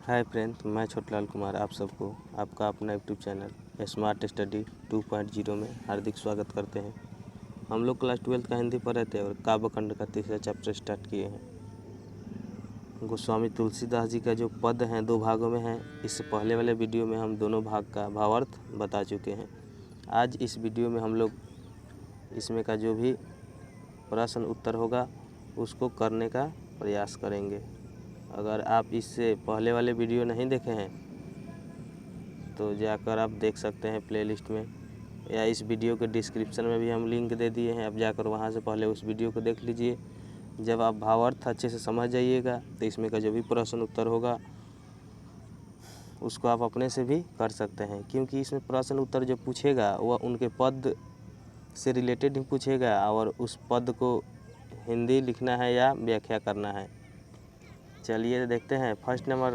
Hi friends, मैं छोटलाल कुमार आप सबको आपका अपना यूट्यूब चैनल स्मार्ट स्टडी 2.0 में हार्दिक स्वागत करते हैं। हम लोग क्लास 12 का हिंदी पढ़ रहे थे और काव्यखंड का तीसरा चैप्टर स्टार्ट किए हैं। गोस्वामी तुलसीदास जी का जो पद हैं 2 भागों में हैं। इससे पहले वाले वीडियो में हम दोनों भाग का भावार्थ बता चुके हैं। आज इस वीडियो में हम लोग इसमें का जो भी प्रश्न उत्तर होगा उसको करने का प्रयास करेंगे। अगर आप इससे पहले वाले वीडियो नहीं देखे हैं तो जाकर आप देख सकते हैं प्लेलिस्ट में, या इस वीडियो के डिस्क्रिप्शन में भी हम लिंक दे दिए हैं। आप जाकर वहां से पहले उस वीडियो को देख लीजिए। जब आप भावार्थ अच्छे से समझ जाइएगा तो इसमें का जो भी प्रश्न उत्तर होगा उसको आप अपने से भी कर सकते हैं, क्योंकि इसमें प्रश्न उत्तर जो पूछेगा वह उनके पद से रिलेटेड ही पूछेगा और उस पद को हिंदी लिखना है या व्याख्या करना है। चलिए देखते हैं। फर्स्ट नंबर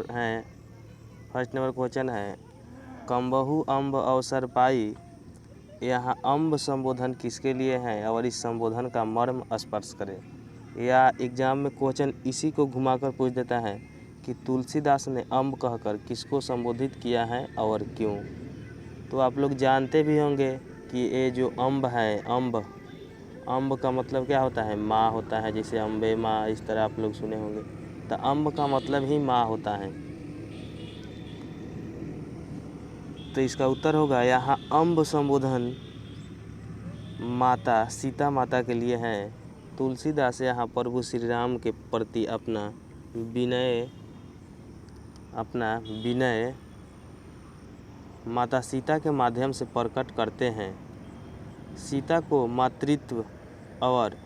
क्वेश्चन है, कम्बहु अम्ब अवसर पाई। यहाँ अम्ब संबोधन किसके लिए है और इस संबोधन का मर्म स्पर्श करें। या एग्जाम में क्वेश्चन इसी को घुमाकर पूछ देता है कि तुलसीदास ने अम्ब कहकर किसको संबोधित किया है और क्यों। तो आप लोग जानते भी होंगे कि ये जो अम्ब है, अम्ब का मतलब क्या होता है? माँ होता है। जैसे अम्बे माँ, इस तरह आप लोग सुने होंगे। तो अम्ब का मतलब ही माँ होता है। तो इसका उत्तर होगा यहाँ अम्ब संबोधन माता सीता माता के लिए है। तुलसीदास यहाँ प्रभु श्री राम के प्रति अपना विनय माता सीता के माध्यम से प्रकट करते हैं। सीता को मातृत्व और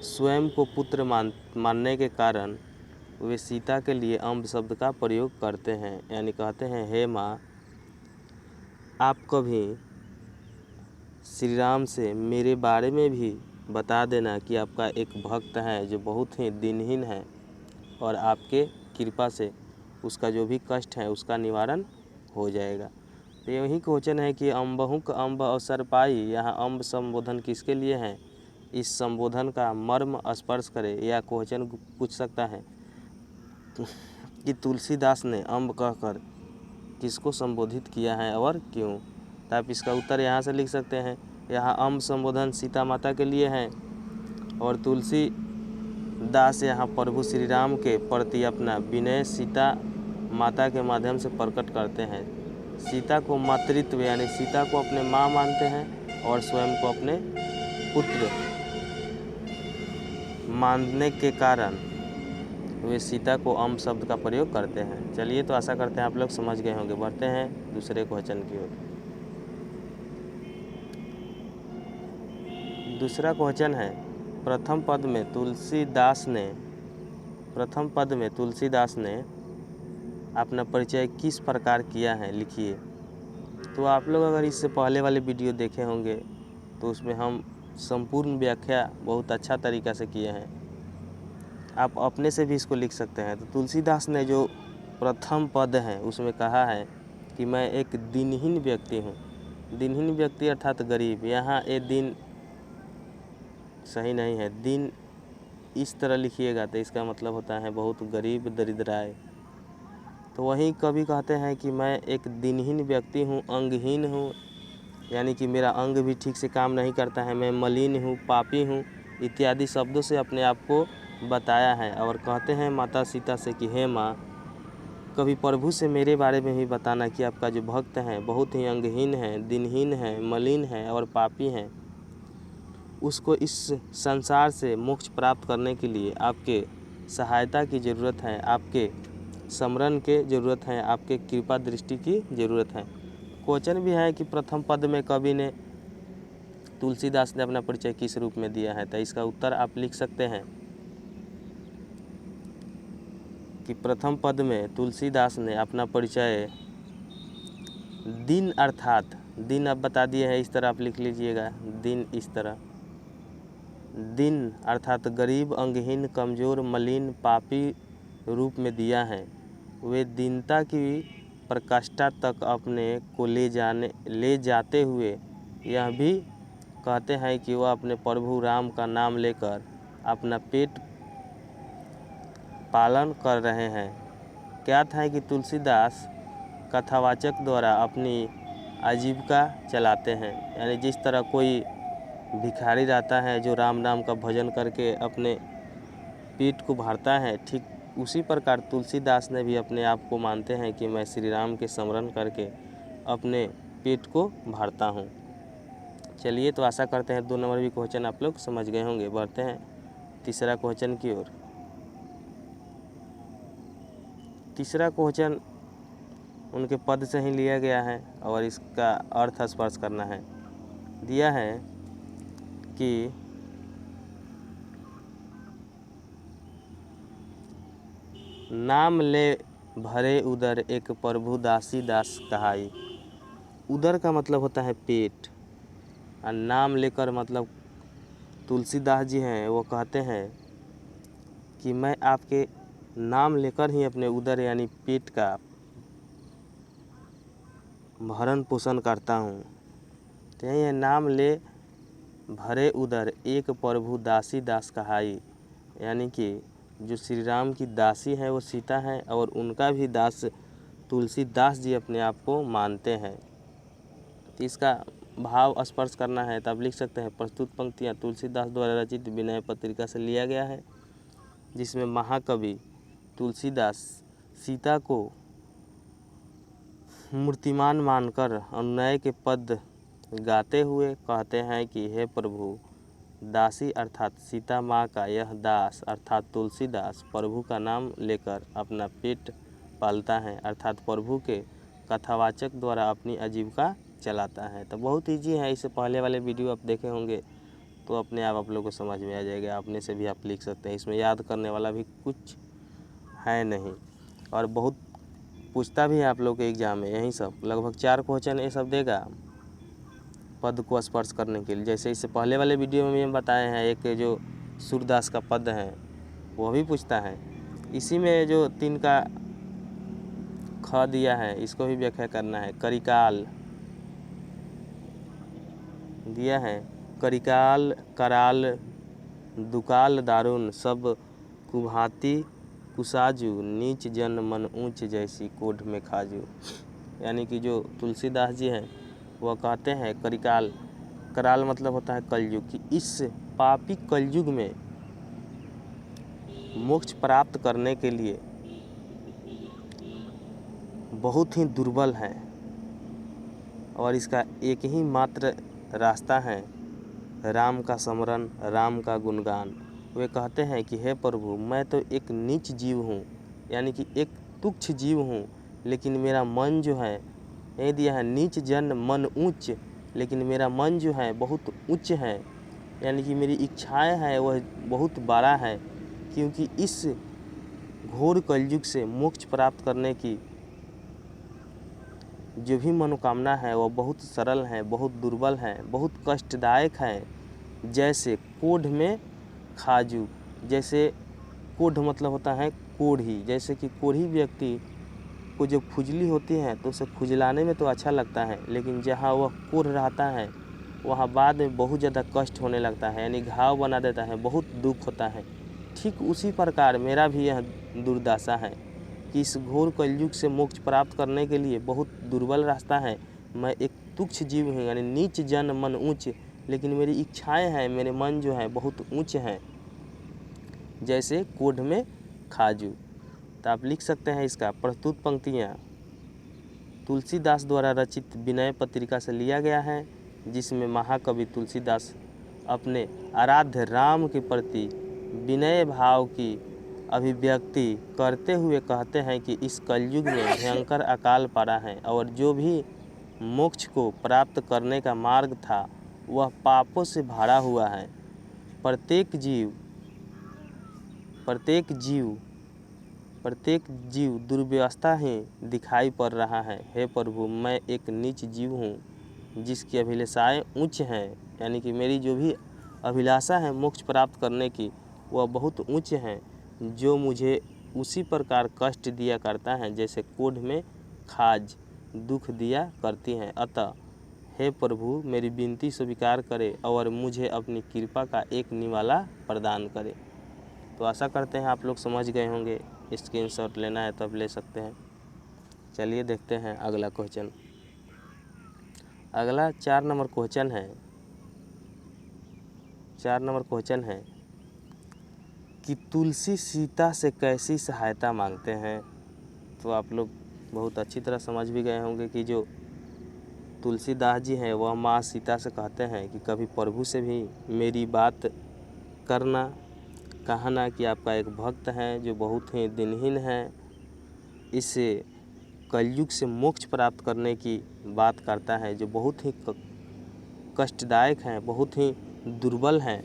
स्वयं को पुत्र मानने के कारण वे सीता के लिए अम्ब शब्द का प्रयोग करते हैं, यानी कहते हैं, हे माँ, आप कभी श्री राम से मेरे बारे में भी बता देना कि आपका एक भक्त है जो बहुत ही दिनहीन है और आपके कृपा से उसका जो भी कष्ट है उसका निवारण हो जाएगा। तो यही क्वेश्चन है कि अम्बहु का अम्ब अवसर पाई, यहाँ अम्ब संबोधन किसके लिए है, इस संबोधन का मर्म स्पर्श करे। या क्वेश्चन पूछ सकता है कि तुलसीदास ने अम्ब कहकर किसको संबोधित किया है और क्यों। तो आप इसका उत्तर यहाँ से लिख सकते हैं। यहाँ अम्ब संबोधन सीता माता के लिए है और तुलसीदास यहाँ प्रभु श्री राम के प्रति अपना विनय सीता माता के माध्यम से प्रकट करते हैं। सीता को मातृत्व यानी सीता को अपने माँ मानते हैं और स्वयं को अपने पुत्र मानने के कारण वे सीता को अम्ब शब्द का प्रयोग करते हैं। चलिए, तो आशा करते हैं आप लोग समझ गए होंगे। बढ़ते हैं दूसरे क्वेश्चन की ओर। दूसरा क्वेश्चन है, प्रथम पद में तुलसीदास ने अपना परिचय किस प्रकार किया है, लिखिए। तो आप लोग अगर इससे पहले वाले वीडियो देखे होंगे तो उसमें हम संपूर्ण व्याख्या बहुत अच्छा तरीक़ा से किए हैं। आप अपने से भी इसको लिख सकते हैं। तो तुलसीदास ने जो प्रथम पद है उसमें कहा है कि मैं एक दिनहीन व्यक्ति हूँ। दिनहीन व्यक्ति अर्थात गरीब। यहाँ ये दिन सही नहीं है, दिन इस तरह लिखिएगा तो इसका मतलब होता है बहुत गरीब दरिद्राय। तो वहीं कवि कहते हैं कि मैं एक दिनहीन व्यक्ति हूँ, अंगहीन हूँ, यानी कि मेरा अंग भी ठीक से काम नहीं करता है, मैं मलिन हूँ, पापी हूँ इत्यादि शब्दों से अपने आप को बताया है। और कहते हैं माता सीता से कि हे माँ, कभी प्रभु से मेरे बारे में भी बताना कि आपका जो भक्त है बहुत ही अंगहीन है, दिनहीन है, मलिन है और पापी है। उसको इस संसार से मोक्ष प्राप्त करने के लिए आपके सहायता की ज़रूरत है, आपके स्मरण के ज़रूरत है, आपके कृपा दृष्टि की ज़रूरत है। क्वेश्चन भी है कि प्रथम पद में कवि ने तुलसीदास ने अपना परिचय किस रूप में दिया है। तो इसका उत्तर आप लिख सकते हैं कि प्रथम पद में तुलसीदास ने अपना परिचय दिन अर्थात दिन अब बता दिए हैं, इस तरह आप लिख लीजिएगा, दिन इस तरह, दिन अर्थात गरीब, अंगहीन, कमज़ोर, मलिन, पापी रूप में दिया है। वे दीनता की प्रकाष्ठा तक अपने को ले जाते हुए यह भी कहते हैं कि वह अपने प्रभु राम का नाम लेकर अपना पेट पालन कर रहे हैं, ज्ञात है कि तुलसीदास कथावाचक द्वारा अपनी आजीविका चलाते हैं। यानी जिस तरह कोई भिखारी रहता है जो राम नाम का भजन करके अपने पेट को भरता है, ठीक उसी प्रकार तुलसीदास ने भी अपने आप को मानते हैं कि मैं श्री राम के स्मरण करके अपने पेट को भरता हूँ। चलिए, तो आशा करते हैं 2 नंबर भी क्वेश्चन आप लोग समझ गए होंगे। बढ़ते हैं तीसरा क्वेश्चन की ओर। तीसरा क्वेश्चन उनके पद से ही लिया गया है और इसका अर्थ स्पर्श करना है। दिया है कि नाम ले भरे उदर एक प्रभु दासी दास कहाई। उदर का मतलब होता है पेट, और नाम लेकर मतलब तुलसीदास जी हैं वो कहते हैं कि मैं आपके नाम लेकर ही अपने उदर यानी पेट का भरण पोषण करता हूँ। तो यही है, नाम ले भरे उदर एक प्रभु दासी दास कहाई। यानी कि जो श्री राम की दासी है वो सीता है और उनका भी दास तुलसीदास जी अपने आप को मानते हैं। तो इसका भाव स्पर्श करना है तब लिख सकते हैं प्रस्तुत पंक्तियाँ तुलसीदास द्वारा रचित विनय पत्रिका से लिया गया है, जिसमें महाकवि तुलसीदास सीता को मूर्तिमान मानकर अनुनय के पद गाते हुए कहते हैं कि हे प्रभु, दासी अर्थात सीता माँ का यह दास अर्थात तुलसीदास प्रभु का नाम लेकर अपना पेट पालता है, अर्थात प्रभु के कथावाचक द्वारा अपनी आजीविका चलाता है। तो बहुत ईजी है, इससे पहले वाले वीडियो आप देखे होंगे तो अपने आप लोग को समझ में आ जाएगा, अपने से भी आप लिख सकते हैं। इसमें याद करने वाला भी कुछ है नहीं और बहुत पूछता भी है आप लोग के एग्जाम में। यही सब लगभग 4 क्वेश्चन ये सब देगा पद को स्पर्श करने के लिए। जैसे इससे पहले वाले वीडियो में हम बताए हैं, एक जो सूरदास का पद है वो भी पूछता है। इसी में जो 3 का ख दिया है इसको भी व्याख्या करना है। करिकाल दिया है, करिकाल कराल दुकाल दारुण सब कुभाती कुसाजू नीच जन मन ऊंच जैसी कोढ़ में खाजू। यानी कि जो तुलसीदास जी हैं वह कहते हैं करिकाल, कराल मतलब होता है कलयुग, कि इस पापी कलयुग में मोक्ष प्राप्त करने के लिए बहुत ही दुर्बल है और इसका एक ही मात्र रास्ता है, राम का स्मरण, राम का गुणगान। वे कहते हैं कि हे प्रभु, मैं तो एक नीच जीव हूँ, यानी कि एक तुच्छ जीव हूँ, लेकिन मेरा मन जो है, ये दिया है नीच जन मन ऊंच, लेकिन मेरा मन जो है बहुत उच्च है, यानी कि मेरी इच्छाएं हैं वह बहुत बड़ा है, क्योंकि इस घोर कलयुग से मोक्ष प्राप्त करने की जो भी मनोकामना है वह बहुत सरल है, बहुत दुर्बल है, बहुत कष्टदायक है। जैसे कोढ़ में खाजू, जैसे कोढ़ मतलब होता है कोढ़ी, जैसे कि कोढ़ी व्यक्ति को जब खुजली होती है तो उसे खुजलाने में तो अच्छा लगता है, लेकिन जहाँ वह कोढ़ रहता है वहाँ बाद में बहुत ज़्यादा कष्ट होने लगता है, यानी घाव बना देता है, बहुत दुख होता है। ठीक उसी प्रकार मेरा भी यह दुर्दशा है कि इस घोर कलयुग से मोक्ष प्राप्त करने के लिए बहुत दुर्बल रास्ता है। मैं एक तुच्छ जीव हूँ, यानी नीच जन मन ऊंच, लेकिन मेरी इच्छाएं हैं, मेरे मन जो है बहुत ऊंच हैं, जैसे कोढ़ में खाजू। तो आप लिख सकते हैं इसका प्रस्तुत पंक्तियाँ तुलसीदास द्वारा रचित विनय पत्रिका से लिया गया है, जिसमें महाकवि तुलसीदास अपने आराध्य राम के प्रति विनय भाव की अभिव्यक्ति करते हुए कहते हैं कि इस कलयुग में भयंकर अकाल पड़ा है और जो भी मोक्ष को प्राप्त करने का मार्ग था वह पापों से भरा हुआ है। प्रत्येक जीव दुर्व्यवस्था ही दिखाई पड़ रहा है। हे प्रभु, मैं एक नीच जीव हूँ जिसकी अभिलाषाएं उच्च हैं, यानी कि मेरी जो भी अभिलाषा है मोक्ष प्राप्त करने की वह बहुत उच्च हैं, जो मुझे उसी प्रकार कष्ट दिया करता है जैसे कोढ़ में खाज दुख दिया करती हैं। अतः हे प्रभु, मेरी विनती स्वीकार करे और मुझे अपनी कृपा का एक निवाला प्रदान करे। तो आशा करते हैं आप लोग समझ गए होंगे स्क्रीनशॉट लेना है तब ले सकते हैं। चलिए देखते हैं अगला क्वेश्चन। अगला 4 नंबर क्वेश्चन है। 4 नंबर क्वेश्चन है कि तुलसी सीता से कैसी सहायता मांगते हैं। तो आप लोग बहुत अच्छी तरह समझ भी गए होंगे कि जो तुलसीदास जी हैं वह माँ सीता से कहते हैं कि कभी प्रभु से भी मेरी बात करना, कहना कि आपका एक भक्त है जो बहुत ही दिनहीन है, इसे कलयुग से मोक्ष प्राप्त करने की बात करता है, जो बहुत ही कष्टदायक हैं, बहुत ही दुर्बल हैं।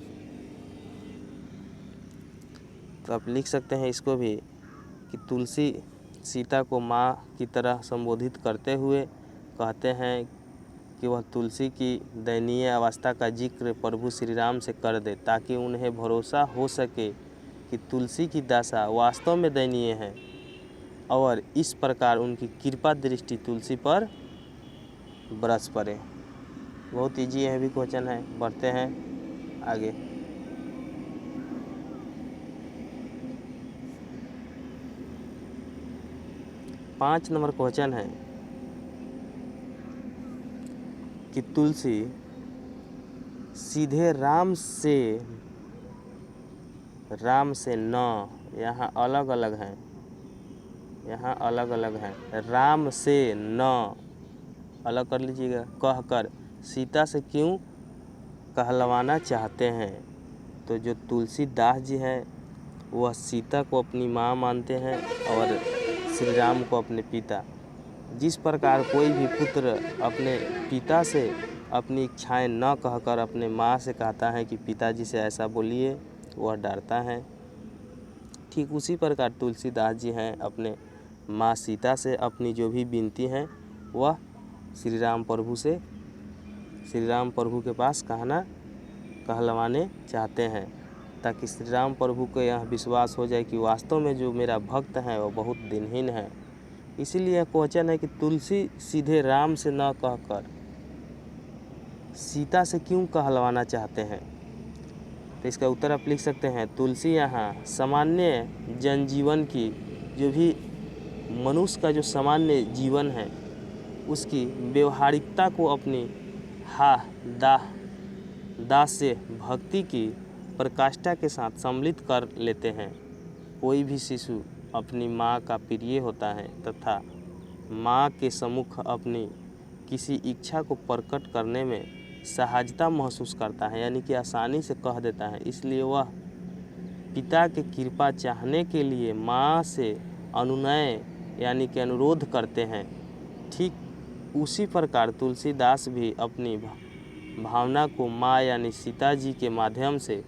तो आप लिख सकते हैं इसको भी कि तुलसी सीता को माँ की तरह संबोधित करते हुए कहते हैं कि वह तुलसी की दयनीय अवस्था का जिक्र प्रभु श्री राम से कर दे, ताकि उन्हें भरोसा हो सके कि तुलसी की दशा वास्तव में दयनीय है और इस प्रकार उनकी कृपा दृष्टि तुलसी पर बरस पड़े। बहुत ईजी यह भी क्वेश्चन है। बढ़ते हैं आगे। पाँच नंबर क्वेश्चन है कि तुलसी सीधे राम से न, यहाँ अलग अलग हैं, यहाँ अलग अलग हैं, राम से न अलग कर लीजिएगा, कहकर सीता से क्यों कहलवाना चाहते हैं। तो जो तुलसीदास जी हैं वह सीता को अपनी माँ मानते हैं और श्री राम को अपने पिता। जिस प्रकार कोई भी पुत्र अपने पिता से अपनी इच्छाएं न कहकर अपने माँ से कहता है कि पिताजी से ऐसा बोलिए, वह डरता है। ठीक उसी प्रकार तुलसीदास जी हैं अपने माँ सीता से अपनी जो भी विनती हैं वह श्री राम प्रभु के पास कहलवाने चाहते हैं, ताकि श्री राम प्रभु को यह विश्वास हो जाए कि वास्तव में जो मेरा भक्त है वह बहुत दिनहीन है। इसीलिए यह क्वेश्चन है कि तुलसी सीधे राम से न कहकर सीता से क्यों कहलवाना चाहते हैं। तो इसका उत्तर आप लिख सकते हैं, तुलसी यहाँ सामान्य जनजीवन की, जो भी मनुष्य का जो सामान्य जीवन है उसकी व्यवहारिकता को अपनी दास्य भक्ति की प्रकाष्ठा के साथ सम्मिलित कर लेते हैं। कोई भी शिशु अपनी माँ का प्रिय होता है तथा माँ के सम्मुख अपनी किसी इच्छा को प्रकट करने में सहजता महसूस करता है, यानी कि आसानी से कह देता है। इसलिए वह पिता की कृपा चाहने के लिए माँ से अनुनय यानी कि अनुरोध करते हैं। ठीक उसी प्रकार तुलसीदास भी अपनी भावना को माँ यानी सीता जी के माध्यम से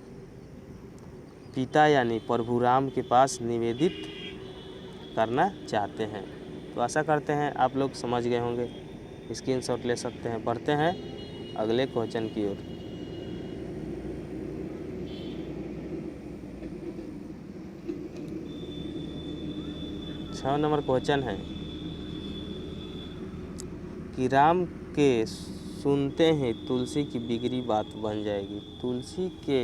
पिता यानी प्रभु राम के पास निवेदित करना चाहते हैं। तो आशा करते हैं आप लोग समझ गए होंगे, स्क्रीनशॉट ले सकते हैं। बढ़ते हैं अगले क्वेश्चन की ओर। छह नंबर क्वेश्चन है कि राम के सुनते ही तुलसी की बिगड़ी बात बन जाएगी। तुलसी के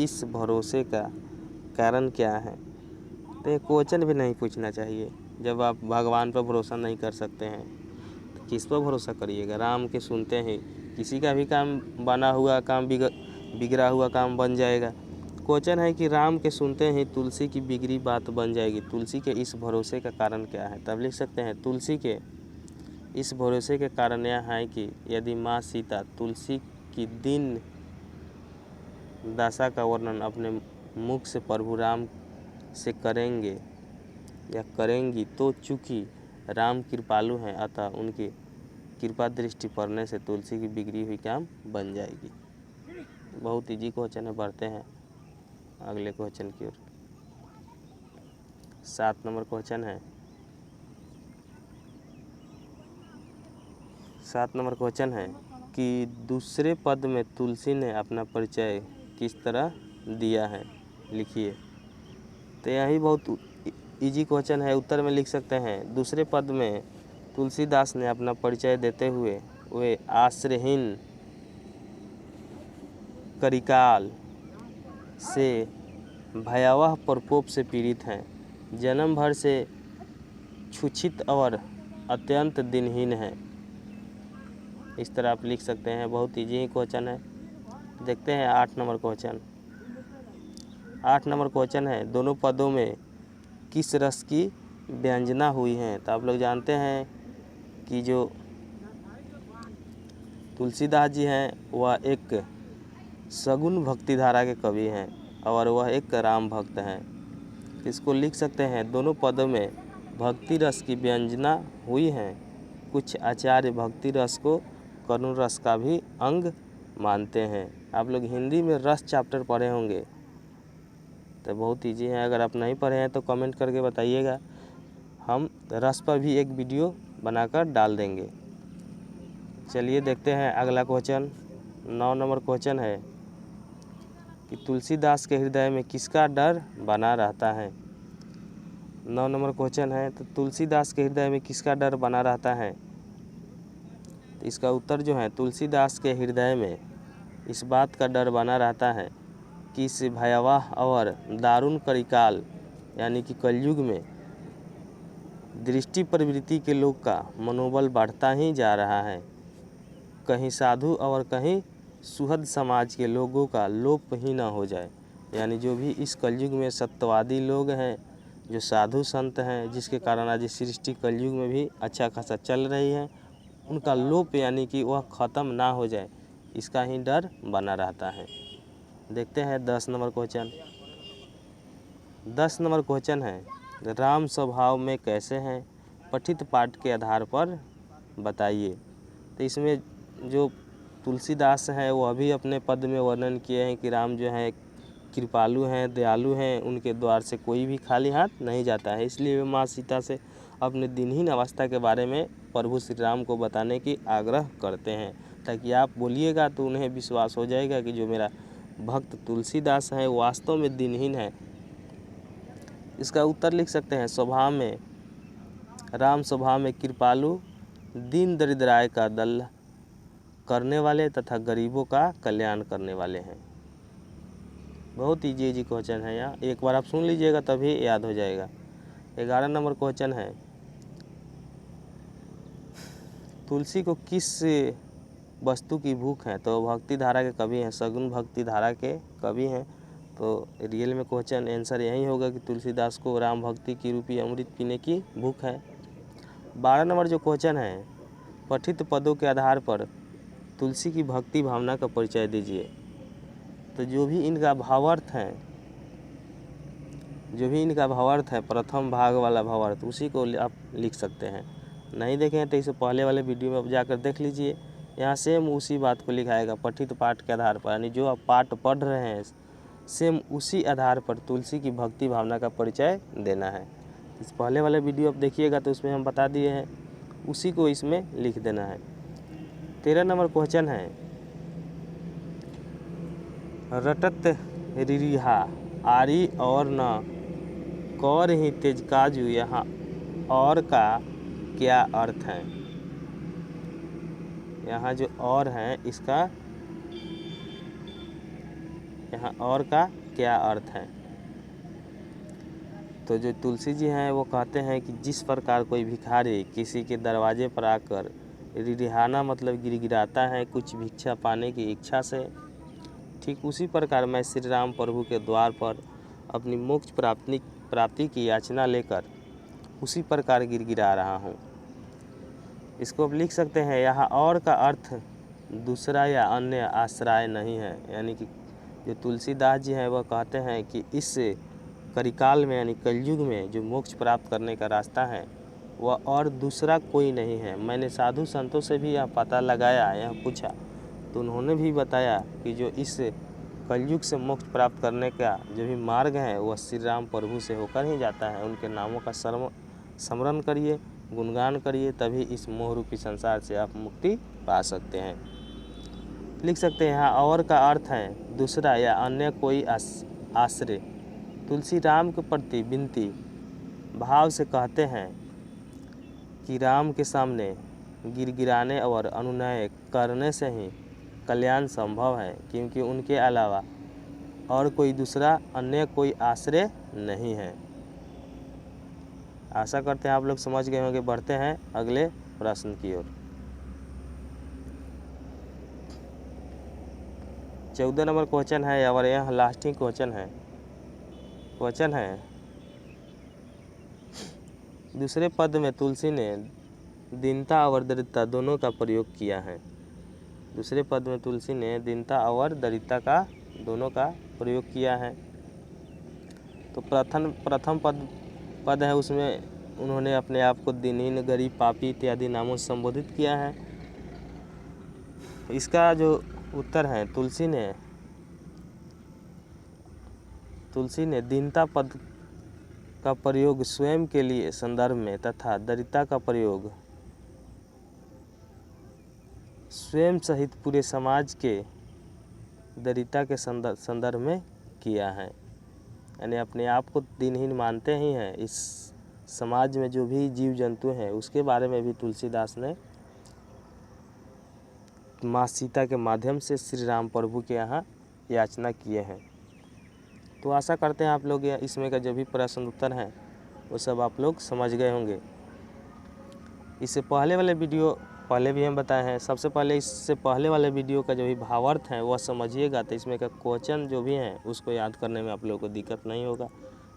इस भरोसे का कारण क्या है। तो ये क्वेश्चन भी नहीं पूछना चाहिए। जब आप भगवान पर भरोसा नहीं कर सकते हैं तो किस पर भरोसा करिएगा। राम के सुनते ही किसी का भी काम बना हुआ काम बिगड़ा हुआ काम बन जाएगा। क्वेश्चन है कि राम के सुनते ही तुलसी की बिगड़ी बात बन जाएगी। तुलसी के इस भरोसे का कारण क्या है। तब लिख सकते हैं, तुलसी के इस भरोसे के कारण यह है कि यदि माँ सीता तुलसी की दीन दशा का वर्णन अपने मुख से प्रभु राम से करेंगे या करेंगी, तो चूँकि राम कृपालु हैं अतः उनकी कृपा दृष्टि पड़ने से तुलसी की बिगड़ी हुई काम बन जाएगी। बहुत इजी क्वेश्चन है। बढ़ते हैं अगले क्वेश्चन की ओर। 7 नंबर क्वेश्चन है। 7 नंबर क्वेश्चन है कि दूसरे पद में तुलसी ने अपना परिचय किस तरह दिया है, लिखिए। तो यही बहुत इजी क्वेश्चन है। उत्तर में लिख सकते हैं, दूसरे पद में तुलसीदास ने अपना परिचय देते हुए वे आश्रयहीन करिकाल से भयावह प्रकोप से पीड़ित हैं। जन्म भर से छुछित और अत्यंत दिनहीन है। इस तरह आप लिख सकते हैं। बहुत ईजी ही क्वेश्चन है। देखते हैं 8 नंबर क्वेश्चन। 8 नंबर क्वेश्चन है, दोनों पदों में किस रस की व्यंजना हुई है। तो आप लोग जानते हैं कि जो तुलसीदास जी हैं वह एक सगुन भक्ति धारा के कवि हैं और वह एक राम भक्त हैं। इसको लिख सकते हैं, दोनों पदों में भक्ति रस की व्यंजना हुई है। कुछ आचार्य भक्ति रस को करुण रस का भी अंग मानते हैं। आप लोग हिंदी में रस चैप्टर पढ़े होंगे, तो बहुत ईजी है। अगर आप नहीं पढ़े हैं तो कमेंट करके बताइएगा, हम रस पर भी एक वीडियो बनाकर डाल देंगे। चलिए देखते हैं अगला क्वेश्चन। 9 नंबर क्वेश्चन है कि तुलसीदास के हृदय में किसका डर बना रहता है। 9 नंबर क्वेश्चन है, तो तुलसीदास के हृदय में किसका डर बना रहता है। तो इसका उत्तर जो है, तुलसीदास के हृदय में इस बात का डर बना रहता है कि इस भयावह और दारुण कलिकाल यानी कि कलयुग में दृष्टि प्रवृत्ति के लोग का मनोबल बढ़ता ही जा रहा है। कहीं साधु और कहीं सुहद समाज के लोगों का लोप ही ना हो जाए। यानी जो भी इस कलयुग में सत्यवादी लोग हैं, जो साधु संत हैं, जिसके कारण आज सृष्टि कलयुग में भी अच्छा खासा चल रही है, उनका लोप यानी कि वह ख़त्म ना हो जाए, इसका ही डर बना रहता है। देखते हैं 10 नंबर क्वेश्चन। 10 नंबर क्वेश्चन है, राम स्वभाव में कैसे हैं, पठित पाठ के आधार पर बताइए। तो इसमें जो तुलसीदास हैं वह भी अपने पद में वर्णन किए हैं कि राम जो है कृपालु हैं, दयालु हैं, उनके द्वार से कोई भी खाली हाथ नहीं जाता है। इसलिए वे माँ सीता से अपने दिनहीन अवस्था के बारे में प्रभु श्री राम को बताने की आग्रह करते हैं, ताकि आप बोलिएगा तो उन्हें विश्वास हो जाएगा कि जो मेरा भक्त तुलसीदास है वास्तव में दिनहीन है। इसका उत्तर लिख सकते हैं, स्वभाव में राम स्वभाव में कृपालु, दीन दरिद्राय का दल करने वाले तथा गरीबों का कल्याण करने वाले हैं। बहुत इजी क्वेश्चन है यहाँ, एक बार आप सुन लीजिएगा तभी याद हो जाएगा। 11 नंबर क्वेश्चन है, तुलसी को किस वस्तु की भूख है। तो भक्ति धारा के कवि हैं, सगुन भक्ति धारा के कवि हैं। तो रियल में क्वेश्चन आंसर यही होगा कि तुलसीदास को राम भक्ति की रूपी अमृत पीने की भूख है। 12 नंबर जो क्वेश्चन है, पठित पदों के आधार पर तुलसी की भक्ति भावना का परिचय दीजिए। तो जो भी इनका भावार्थ है, प्रथम भाग वाला भावार्थ, उसी को आप लिख सकते हैं। नहीं देखे हैं तो इसे पहले वाले वीडियो में आप जाकर देख लीजिए, यहाँ सेम उसी बात को लिखाएगा पठित पाठ के आधार पर, यानी जो आप पाठ पढ़ रहे हैं सेम उसी आधार पर तुलसी की भक्ति भावना का परिचय देना है। इस पहले वाले वीडियो आप देखिएगा तो उसमें हम बता दिए हैं, उसी को इसमें लिख देना है। 13 नंबर क्वेश्चन है, रटत रिहा आरी और न कौर ही तेज काजू, यहाँ और का क्या अर्थ है। यहाँ जो और है इसका यहाँ और का क्या अर्थ है। तो जो तुलसी जी हैं वो कहते हैं कि जिस प्रकार कोई भिखारी किसी के दरवाजे पर आकर रिहाना मतलब गिड़गिड़ाता है कुछ भिक्षा पाने की इच्छा से, ठीक उसी प्रकार मैं श्री राम प्रभु के द्वार पर अपनी मोक्ष प्राप्ति की याचना लेकर उसी प्रकार गिड़गिड़ा रहा हूँ। इसको अब लिख सकते हैं, यहाँ और का अर्थ दूसरा या अन्य आश्रय नहीं है। यानी कि जो तुलसीदास जी हैं वह कहते हैं कि इस कलिकाल में यानी कलयुग में जो मोक्ष प्राप्त करने का रास्ता है वह और दूसरा कोई नहीं है। मैंने साधु संतों से भी यह पता लगाया, यह पूछा, तो उन्होंने भी बताया कि जो इस कलयुग से मोक्ष प्राप्त करने का जो भी मार्ग है वह श्री राम प्रभु से होकर ही जाता है। उनके नामों का स्मरण करिए, गुणगान करिए, तभी इस मोह रूपी संसार से आप मुक्ति पा सकते हैं। लिख सकते हैं, यहाँ और का अर्थ है दूसरा या अन्य कोई आश्रय। तुलसी राम के प्रति विनती भाव से कहते हैं कि राम के सामने गिड़गिड़ाने और अनुनय करने से ही कल्याण संभव है, क्योंकि उनके अलावा और कोई दूसरा अन्य कोई आश्रय नहीं है। आशा करते हैं आप लोग समझ गए होंगे। बढ़ते हैं अगले प्रश्न की ओर। 14 नंबर क्वेश्चन है और यह लास्टिंग क्वेश्चन है। क्वेश्चन है, दूसरे पद में तुलसी ने दीनता और दरिद्रता दोनों का प्रयोग किया है। दूसरे पद में तुलसी ने दीनता और दरिद्रता का दोनों का प्रयोग किया है। तो प्रथम पद है, उसमें उन्होंने अपने आप को दीनहीन, गरीब, पापी इत्यादि नामों से संबोधित किया है। इसका जो उत्तर है, तुलसी ने दीनता पद का प्रयोग स्वयं के लिए संदर्भ में तथा दरिद्रता का प्रयोग स्वयं सहित पूरे समाज के दरिद्रता के संदर्भ में किया है। यानी अपने आप को दीनहीन मानते ही हैं, इस समाज में जो भी जीव जंतु हैं उसके बारे में भी तुलसीदास ने माँ सीता के माध्यम से श्री राम प्रभु के यहाँ याचना किए हैं। तो आशा करते हैं आप लोग इसमें का जो भी प्रश्न उत्तर हैं वो सब आप लोग समझ गए होंगे। इससे पहले वाले वीडियो पहले भी हम बताए हैं। सबसे पहले इससे पहले वाले वीडियो का जो भी भावार्थ है वह समझिएगा, तो इसमें का क्वेश्चन जो भी हैं उसको याद करने में आप लोगों को दिक्कत नहीं होगा।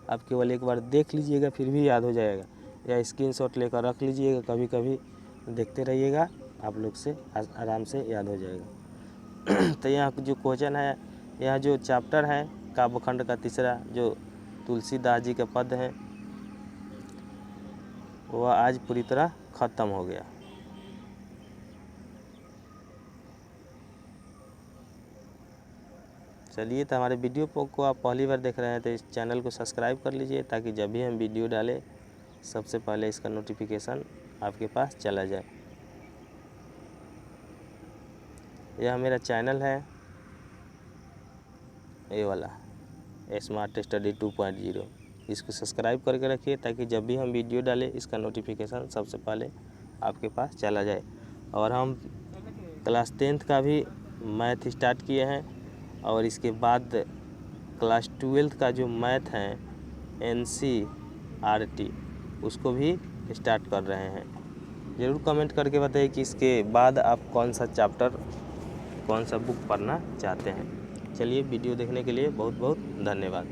आप केवल एक बार देख लीजिएगा फिर भी याद हो जाएगा, या स्क्रीनशॉट लेकर रख लीजिएगा, कभी कभी देखते रहिएगा, आप लोग से आराम से याद हो जाएगा। तो यहाँ जो क्वेश्चन है, यहाँ जो चैप्टर है काव्यखंड का तीसरा, जो तुलसीदास जी के पद हैं, वह आज पूरी तरह ख़त्म हो गया। चलिए, तो हमारे वीडियो को आप पहली बार देख रहे हैं तो इस चैनल को सब्सक्राइब कर लीजिए, ताकि जब भी हम वीडियो डालें सबसे पहले इसका नोटिफिकेशन आपके पास चला जाए। यह मेरा चैनल है, ये वाला स्मार्ट स्टडी 2.0, इसको सब्सक्राइब करके रखिए, ताकि जब भी हम वीडियो डालें इसका नोटिफिकेशन सबसे पहले आपके पास चला जाए। और हम क्लास 10th का भी मैथ स्टार्ट किए हैं, और इसके बाद क्लास 12th का जो मैथ है NCERT उसको भी स्टार्ट कर रहे हैं। ज़रूर कमेंट करके बताइए कि इसके बाद आप कौन सा चैप्टर, कौन सा बुक पढ़ना चाहते हैं। चलिए, वीडियो देखने के लिए बहुत बहुत धन्यवाद।